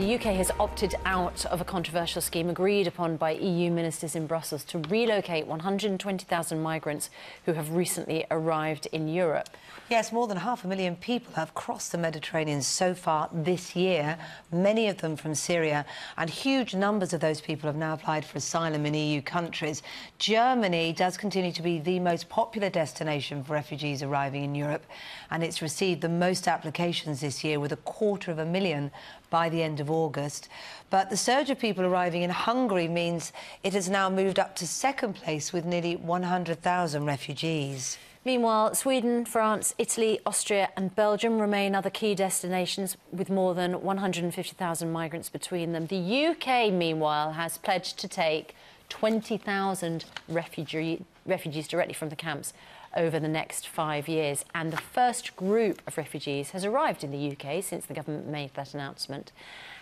The UK has opted out of a controversial scheme agreed upon by EU ministers in Brussels to relocate 120,000 migrants who have recently arrived in Europe. Yes, more than 500,000 people have crossed the Mediterranean so far this year, many of them from Syria, and huge numbers of those people have now applied for asylum in EU countries. Germany does continue to be the most popular destination for refugees arriving in Europe, and it's received the most applications this year, with 250,000 by the end of August. But the surge of people arriving in Hungary means it has now moved up to second place with nearly 100,000 refugees. Meanwhile, Sweden, France, Italy, Austria and Belgium remain other key destinations with more than 150,000 migrants between them. The UK, meanwhile, has pledged to take 20,000 refugees directly from the camps over the next 5 years. And the first group of refugees has arrived in the UK since the government made that announcement.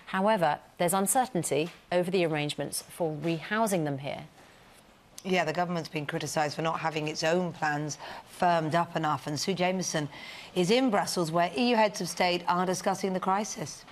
However, there's uncertainty over the arrangements for rehousing them here. Yeah, the government's been criticised for not having its own plans firmed up enough. And Sue Jameson is in Brussels, where EU heads of state are discussing the crisis.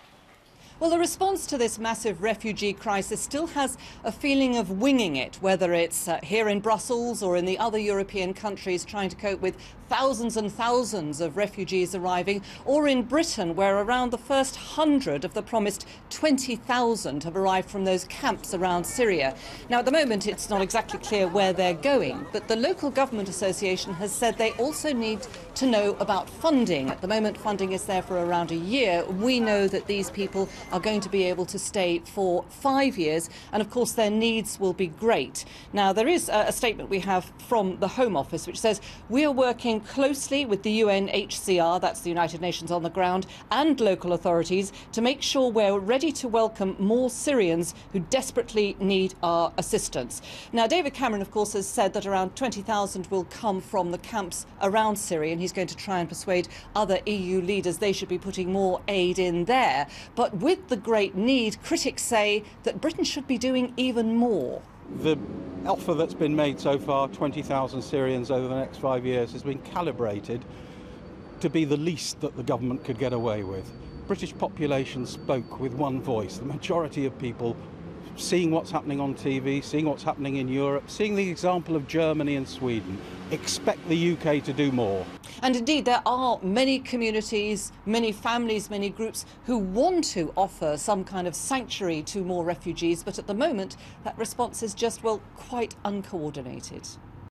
Well, the response to this massive refugee crisis still has a feeling of winging it, whether it's here in Brussels or in the other European countries trying to cope with thousands and thousands of refugees arriving, or in Britain, where around the first 100 of the promised 20,000 have arrived from those camps around Syria. Now, at the moment, it's not exactly clear where they're going, but the Local Government Association has said they also need to know about funding. At the moment, funding is there for around a year. We know that these people are going to be able to stay for 5 years, and of course their needs will be great. Now, there is a statement we have from the Home Office which says we are working closely with the UNHCR, that's the United Nations on the ground, and local authorities to make sure we're ready to welcome more Syrians who desperately need our assistance. Now, David Cameron, of course, has said that around 20,000 will come from the camps around Syria, and he's going to try and persuade other EU leaders they should be putting more aid in there. But with the great need, critics say that Britain should be doing even more. The offer that's been made so far, 20,000 Syrians over the next 5 years, has been calibrated to be the least that the government could get away with. British population spoke with one voice. The majority of people seeing what's happening on TV, seeing what's happening in Europe, seeing the example of Germany and Sweden, expect the UK to do more. And indeed, there are many communities, many families, many groups who want to offer some kind of sanctuary to more refugees, but at the moment that response is just, well, quite uncoordinated.